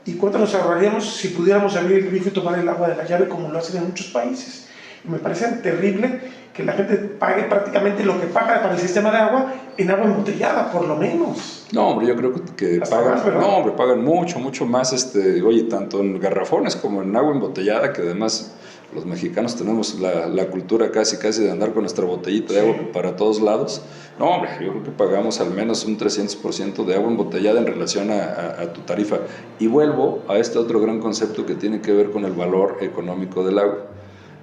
¿Y cuánto nos ahorraríamos si pudiéramos abrir el grifo y tomar el agua de la llave como lo hacen en muchos países? Y me parece terrible que la gente pague prácticamente lo que paga para el sistema de agua en agua embotellada, por lo menos. No, hombre, yo creo que pagan mucho más, oye, tanto en garrafones como en agua embotellada, que además los mexicanos tenemos la cultura casi de andar con nuestra botellita de agua para todos lados. No, hombre, yo creo que pagamos al menos un 300% de agua embotellada en relación a tu tarifa. Y vuelvo a este otro gran concepto que tiene que ver con el valor económico del agua.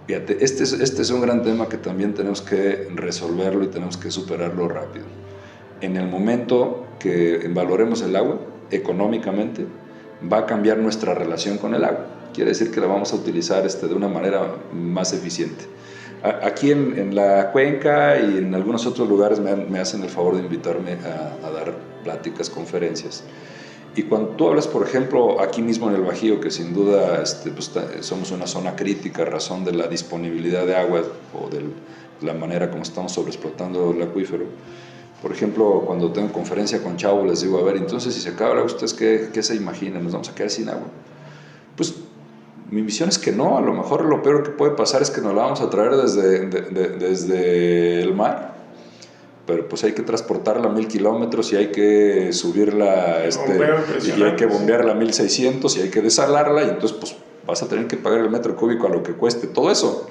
Fíjate, este es un gran tema que también tenemos que resolverlo y tenemos que superarlo rápido. En el momento que valoremos el agua económicamente, va a cambiar nuestra relación con el agua. Quiere decir que la vamos a utilizar de una manera más eficiente. Aquí en la cuenca y en algunos otros lugares me hacen el favor de invitarme a dar pláticas, conferencias. Y cuando tú hablas, por ejemplo, aquí mismo en el Bajío, que sin duda somos una zona crítica a razón de la disponibilidad de agua o de la manera como estamos sobreexplotando el acuífero. Por ejemplo, cuando tengo conferencia con chavos, les digo, a ver, entonces si se acaba el agua, ¿ustedes qué se imaginan? ¿Nos vamos a quedar sin agua? Pues mi visión es que no, a lo mejor lo peor que puede pasar es que nos la vamos a traer desde el mar, pero pues hay que transportarla 1000 kilómetros y hay que subirla, y hay que bombearla a 1600 y hay que desalarla, y entonces pues vas a tener que pagar el metro cúbico a lo que cueste todo eso.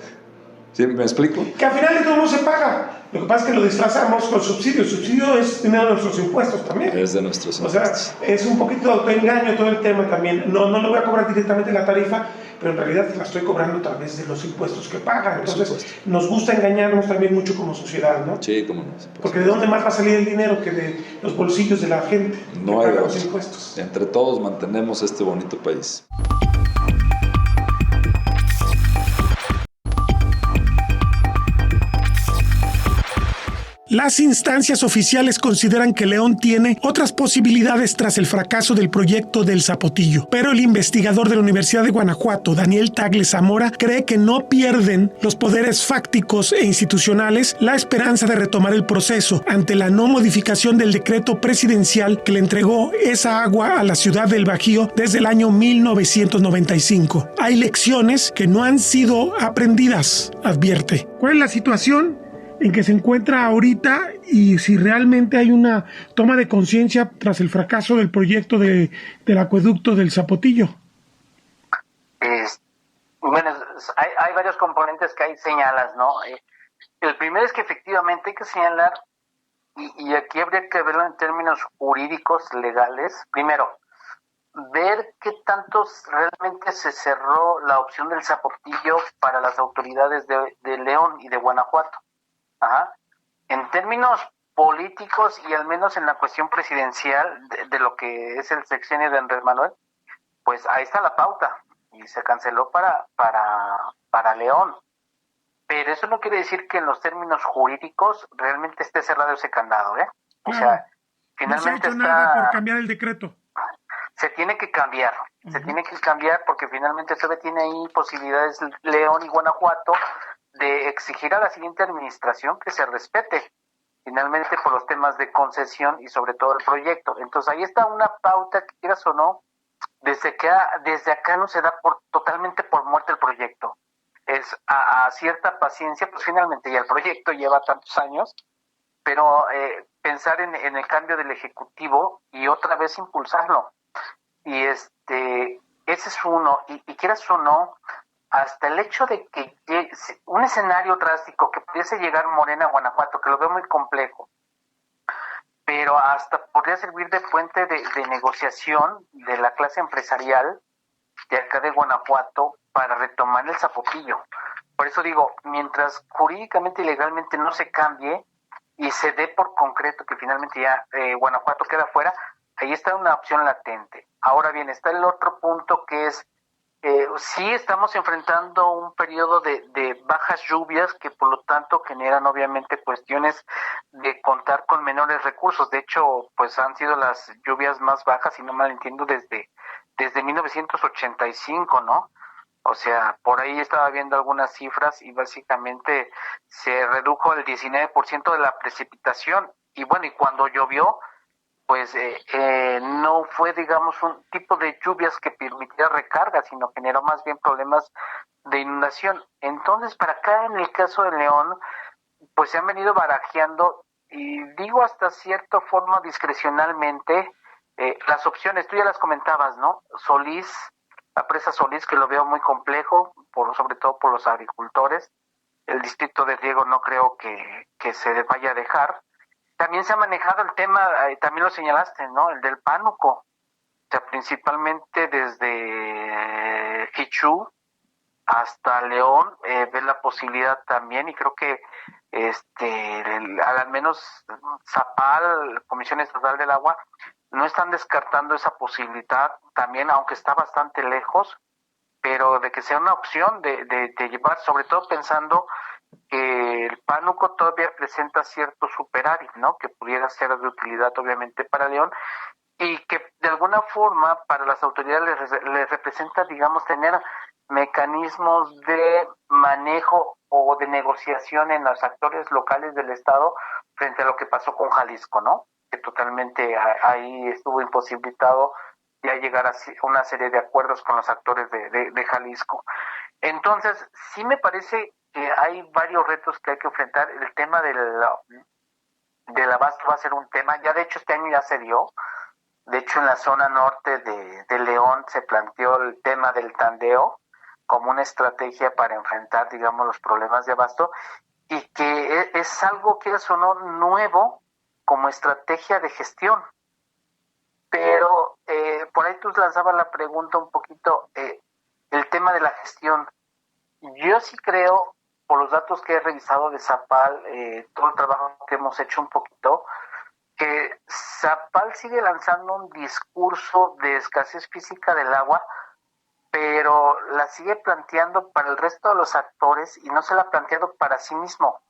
¿Sí me explico? Que al final de todo no se paga. Lo que pasa es que lo disfrazamos con subsidio. El subsidio es dinero de nuestros impuestos también. Es de nuestros impuestos. O sea, es un poquito de autoengaño todo el tema también. No le voy a cobrar directamente la tarifa, pero en realidad la estoy cobrando a través de los impuestos que pagan. Entonces, nos gusta engañarnos también mucho como sociedad, ¿no? Sí, cómo no. Porque ¿de dónde más va a salir el dinero que de los bolsillos de la gente no que hay paga los impuestos? Entre todos mantenemos este bonito país. Las instancias oficiales consideran que León tiene otras posibilidades tras el fracaso del proyecto del Zapotillo, pero el investigador de la Universidad de Guanajuato, Daniel Tagle Zamora, cree que no pierden los poderes fácticos e institucionales la esperanza de retomar el proceso ante la no modificación del decreto presidencial que le entregó esa agua a la ciudad del Bajío desde el año 1995. Hay lecciones que no han sido aprendidas, advierte. ¿Cuál es la situación en que se encuentra ahorita y si realmente hay una toma de conciencia tras el fracaso del proyecto del acueducto del Zapotillo? Bueno, hay varios componentes que ahí señalas, ¿no? El primero es que efectivamente hay que señalar, y aquí habría que verlo en términos jurídicos, legales. Primero, ver qué tanto realmente se cerró la opción del Zapotillo para las autoridades de León y de Guanajuato. Ajá. En términos políticos y al menos en la cuestión presidencial de lo que es el sexenio de Andrés Manuel, pues ahí está la pauta y se canceló para León. Pero eso no quiere decir que en los términos jurídicos realmente esté cerrado ese candado, ¿eh? O Claro. sea, No se ha finalmente hecho nada por cambiar el decreto. se tiene que cambiar, se tiene que cambiar porque finalmente todavía tiene ahí posibilidades León y Guanajuato de exigir a la siguiente administración que se respete finalmente por los temas de concesión y sobre todo el proyecto. Entonces ahí está una pauta que quieras o no, desde acá no se da totalmente por muerte el proyecto. Es a cierta paciencia, pues finalmente ya el proyecto lleva tantos años, pero pensar en el cambio del Ejecutivo y otra vez impulsarlo. Y ese es uno, y quieras o no, hasta el hecho de que un escenario drástico que pudiese llegar Morena a Guanajuato, que lo veo muy complejo, pero hasta podría servir de fuente de negociación de la clase empresarial de acá de Guanajuato para retomar el Zapotillo. Por eso digo, mientras jurídicamente y legalmente no se cambie y se dé por concreto que finalmente ya Guanajuato queda fuera, ahí está una opción latente. Ahora bien, está el otro punto que es, sí estamos enfrentando un periodo de bajas lluvias que por lo tanto generan obviamente cuestiones de contar con menores recursos. De hecho, pues han sido las lluvias más bajas, si no mal entiendo, desde 1985, ¿no? O sea, por ahí estaba viendo algunas cifras y básicamente se redujo el 19% de la precipitación. Y bueno, y cuando llovió, pues no fue, digamos, un tipo de lluvias que permitiera recarga, sino generó más bien problemas de inundación. Entonces, para acá, en el caso de León, pues se han venido barajeando, y digo hasta cierta forma discrecionalmente, las opciones, tú ya las comentabas, ¿no? Solís, la presa Solís, que lo veo muy complejo, sobre todo por los agricultores. El distrito de riego no creo que se vaya a dejar. También se ha manejado el tema, también lo señalaste, ¿no? El del pánuco. O sea, principalmente desde Hichú hasta León, ve la posibilidad también, y creo que al menos Zapal, Comisión Estatal del Agua, no están descartando esa posibilidad también, aunque está bastante lejos, pero de que sea una opción de llevar, sobre todo pensando que el pánuco todavía presenta cierto superávit, ¿no? Que pudiera ser de utilidad obviamente para León, y que de alguna forma para las autoridades les representa, digamos, tener mecanismos de manejo o de negociación en los actores locales del Estado frente a lo que pasó con Jalisco, ¿no? Que totalmente ahí estuvo imposibilitado ya llegar a una serie de acuerdos con los actores de Jalisco. Entonces, sí me parece que hay varios retos que hay que enfrentar. El tema del abasto va a ser un tema, ya de hecho este año ya se dio. De hecho, en la zona norte de León se planteó el tema del tandeo como una estrategia para enfrentar, digamos, los problemas de abasto, y que es algo que sonó nuevo como estrategia de gestión. Pero por ahí tú lanzabas la pregunta un poquito, el tema de la gestión. Yo sí creo, por los datos que he revisado de Zapal, todo el trabajo que hemos hecho un poquito, que Zapal sigue lanzando un discurso de escasez física del agua, pero la sigue planteando para el resto de los actores y no se la ha planteado para sí mismo.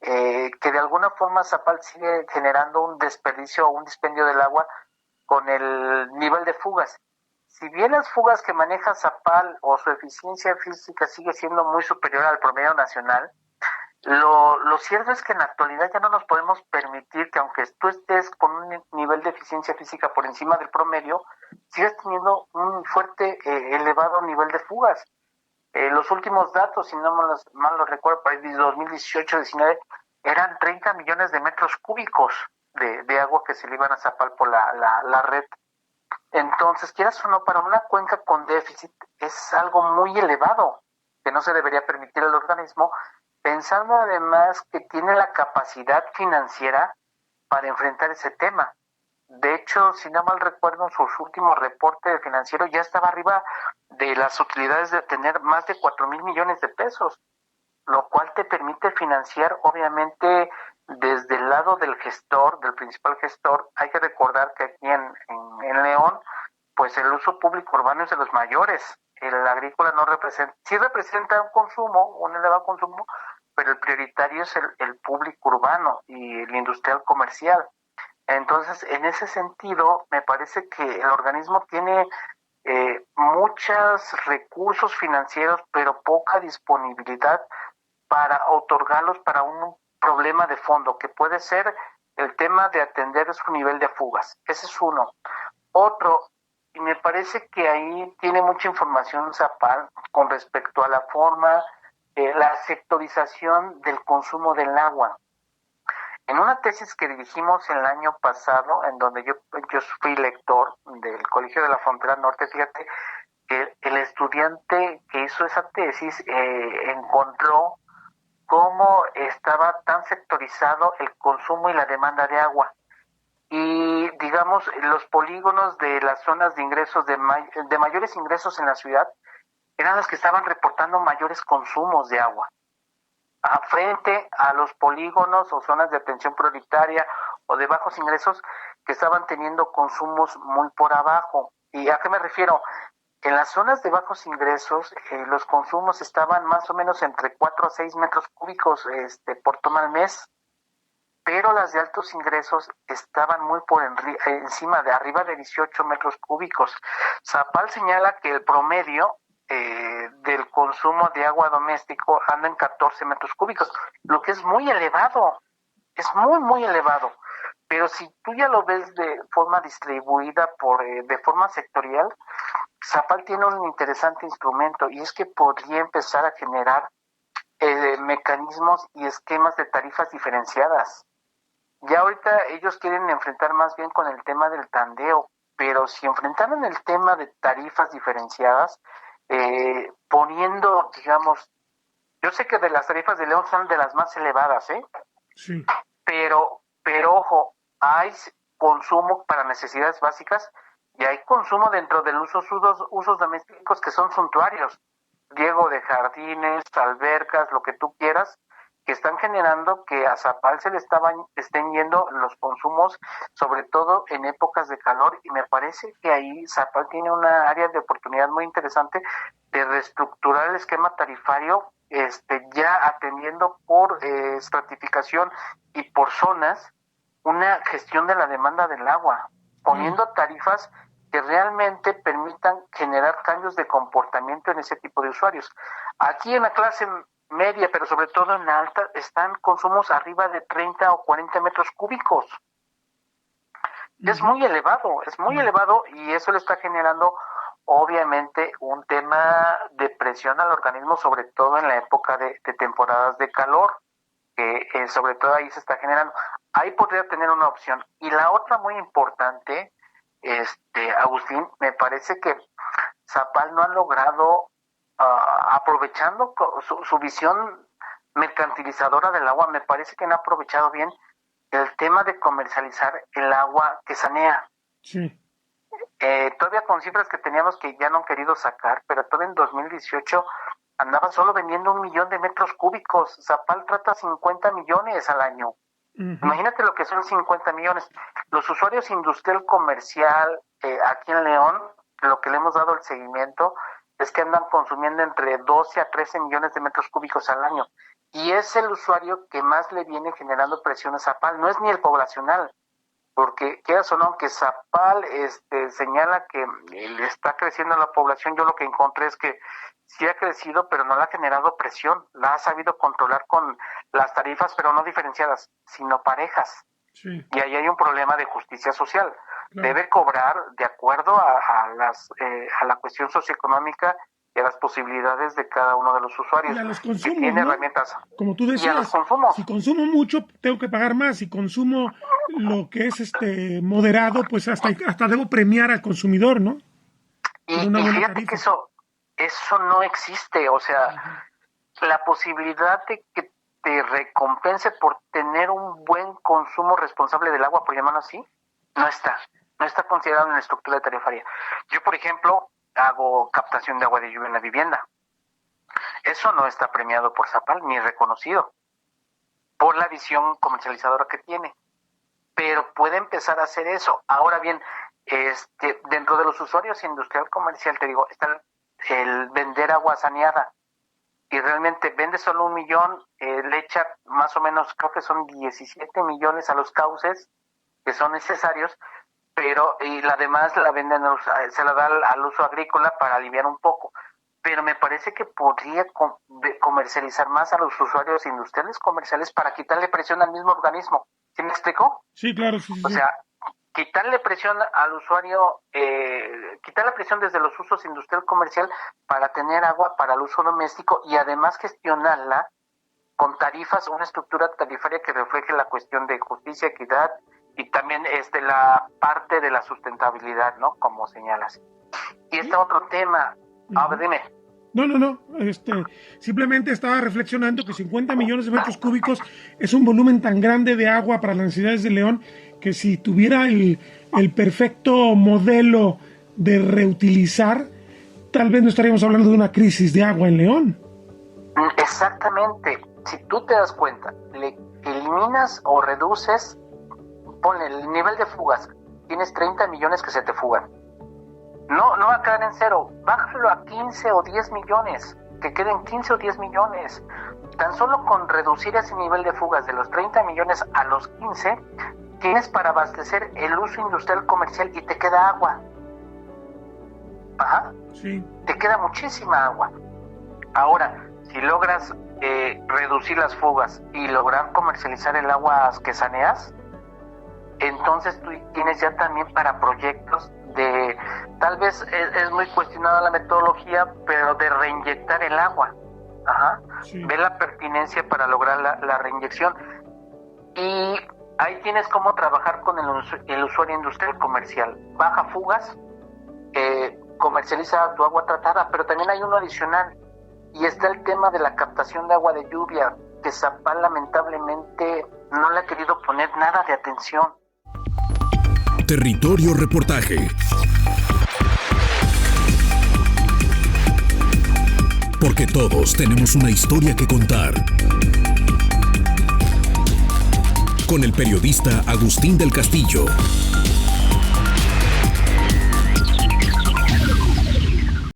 Que de alguna forma Zapal sigue generando un desperdicio o un dispendio del agua con el nivel de fugas. Si bien las fugas que maneja Zapal o su eficiencia física sigue siendo muy superior al promedio nacional, lo cierto es que en la actualidad ya no nos podemos permitir que aunque tú estés con un nivel de eficiencia física por encima del promedio, sigas teniendo un fuerte, elevado nivel de fugas. Los últimos datos, si no mal lo recuerdo, para el 2018-19, eran 30 millones de metros cúbicos de agua que se le iban a Zapal por la red. Entonces, quieras o no, para una cuenca con déficit es algo muy elevado que no se debería permitir al organismo, pensando además que tiene la capacidad financiera para enfrentar ese tema. De hecho, si no mal recuerdo, en sus últimos reportes financieros ya estaba arriba de las utilidades de tener más de 4,000 millones de pesos, lo cual te permite financiar, obviamente, desde el lado del gestor, del principal gestor. Hay que recordar que aquí en León, pues el uso público urbano es de los mayores. El agrícola no representa, sí representa un consumo, un elevado consumo, pero el prioritario es el público urbano y el industrial comercial. Entonces, en ese sentido, me parece que el organismo tiene muchos recursos financieros, pero poca disponibilidad para otorgarlos para un problema de fondo, que puede ser el tema de atender su nivel de fugas. Ese es uno. Otro, y me parece que ahí tiene mucha información Zapal con respecto a la forma, la sectorización del consumo del agua. En una tesis que dirigimos el año pasado, en donde yo fui lector del Colegio de la Frontera Norte, fíjate que el estudiante que hizo esa tesis encontró cómo estaba tan sectorizado el consumo y la demanda de agua. Y digamos, los polígonos de las zonas de ingresos, de mayores ingresos en la ciudad, eran las que estaban reportando mayores consumos de agua, frente a los polígonos o zonas de atención prioritaria o de bajos ingresos que estaban teniendo consumos muy por abajo. ¿Y a qué me refiero? En las zonas de bajos ingresos, los consumos estaban más o menos entre 4 a 6 metros cúbicos por toma al mes, pero las de altos ingresos estaban muy por encima, de arriba de 18 metros cúbicos. Zapal señala que el promedio del consumo de agua doméstico anda en 14 metros cúbicos, lo que es muy elevado, es muy, muy elevado. Pero si tú ya lo ves de forma distribuida, de forma sectorial, Zapal tiene un interesante instrumento, y es que podría empezar a generar mecanismos y esquemas de tarifas diferenciadas. Ya ahorita ellos quieren enfrentar más bien con el tema del tandeo, pero si enfrentaran el tema de tarifas diferenciadas, poniendo, digamos, yo sé que de las tarifas de León son de las más elevadas, Sí. Pero ojo, hay consumo para necesidades básicas y hay consumo dentro de los usos domésticos que son suntuarios, riego de jardines, albercas, lo que tú quieras, que están generando que a Zapal se le estén yendo los consumos, sobre todo en épocas de calor, y me parece que ahí Zapal tiene una área de oportunidad muy interesante de reestructurar el esquema tarifario, ya atendiendo por estratificación y por zonas una gestión de la demanda del agua, poniendo tarifas que realmente permitan generar cambios de comportamiento en ese tipo de usuarios. Aquí en la clase media, pero sobre todo en la alta, están consumos arriba de 30 o 40 metros cúbicos. Es muy elevado, y eso le está generando obviamente un tema de presión al organismo, sobre todo en la época de temporadas de calor, que sobre todo ahí se está generando. Ahí podría tener una opción. Y la otra muy importante, Agustín, me parece que Zapal no ha logrado, aprovechando su visión mercantilizadora del agua, me parece que no ha aprovechado bien el tema de comercializar el agua que sanea. Sí. Todavía con cifras que teníamos que ya no han querido sacar, pero todavía en 2018 andaba solo vendiendo 1 millón de metros cúbicos. Zapal trata 50 millones al año. Uh-huh. Imagínate lo que son 50 millones. Los usuarios industrial comercial aquí en León, lo que le hemos dado el seguimiento es que andan consumiendo entre 12 a 13 millones de metros cúbicos al año. Y es el usuario que más le viene generando presión a Zapal, no es ni el poblacional, porque quieras o no, que Zapal señala que le está creciendo la población. Yo lo que encontré es que sí ha crecido, pero no le ha generado presión, la ha sabido controlar con las tarifas, pero no diferenciadas, sino parejas. Sí. Y ahí hay un problema de justicia social. Claro. Debe cobrar de acuerdo a la cuestión socioeconómica y a las posibilidades de cada uno de los usuarios. Y a los consumos, que tiene, ¿no? Herramientas. Como tú decías, y a los consumos. Si consumo mucho, tengo que pagar más. Si consumo lo que es moderado, pues hasta debo premiar al consumidor, ¿no? Y fíjate tarifa. Que eso no existe. O sea, la posibilidad de que te recompense por tener un buen consumo responsable del agua, por llamarlo así, no está considerado en la estructura tarifaria. Yo, por ejemplo, hago captación de agua de lluvia en la vivienda. Eso no está premiado por Zapal ni reconocido por la visión comercializadora que tiene, pero puede empezar a hacer eso. Ahora bien, dentro de los usuarios industrial comercial, te digo, está el vender agua saneada, y realmente vende solo 1 millón, le echa más o menos, creo que son 17 millones a los cauces, que son necesarios, pero y la demás la venden, se la da al uso agrícola para aliviar un poco. Pero me parece que podría comercializar más a los usuarios industriales comerciales para quitarle presión al mismo organismo. ¿Sí me explico? Sí, claro, sí. O sea, quitarle presión al usuario, quitar la presión desde los usos industrial comercial para tener agua para el uso doméstico y además gestionarla con tarifas, una estructura tarifaria que refleje la cuestión de justicia, equidad y también la parte de la sustentabilidad, ¿no? Como señalas. Y este otro tema, dime. No. Simplemente estaba reflexionando que 50 millones de metros cúbicos es un volumen tan grande de agua para las necesidades de León que si tuviera el perfecto modelo de reutilizar, tal vez no estaríamos hablando de una crisis de agua en León. Exactamente. Si tú te das cuenta, le eliminas o reduces, ponle el nivel de fugas, tienes 30 millones que se te fugan. No va a quedar en cero, bájalo a 15 o 10 millones, que queden 15 o 10 millones. Tan solo con reducir ese nivel de fugas de los 30 millones a los 15, tienes para abastecer el uso industrial comercial y te queda agua. Ajá. Sí. Te queda muchísima agua. Ahora, si logras reducir las fugas y lograr comercializar el agua que saneas, entonces tú tienes ya también para proyectos de, tal vez es muy cuestionada la metodología, pero de reinyectar el agua. Ajá. Sí. Ve la pertinencia para lograr la reinyección. Y ahí tienes cómo trabajar con el usuario industrial comercial. Baja fugas, comercializa tu agua tratada, pero también hay uno adicional. Y está el tema de la captación de agua de lluvia, que Zapal lamentablemente no le ha querido poner nada de atención. Territorio Reportaje. Porque todos tenemos una historia que contar. Con el periodista Agustín del Castillo.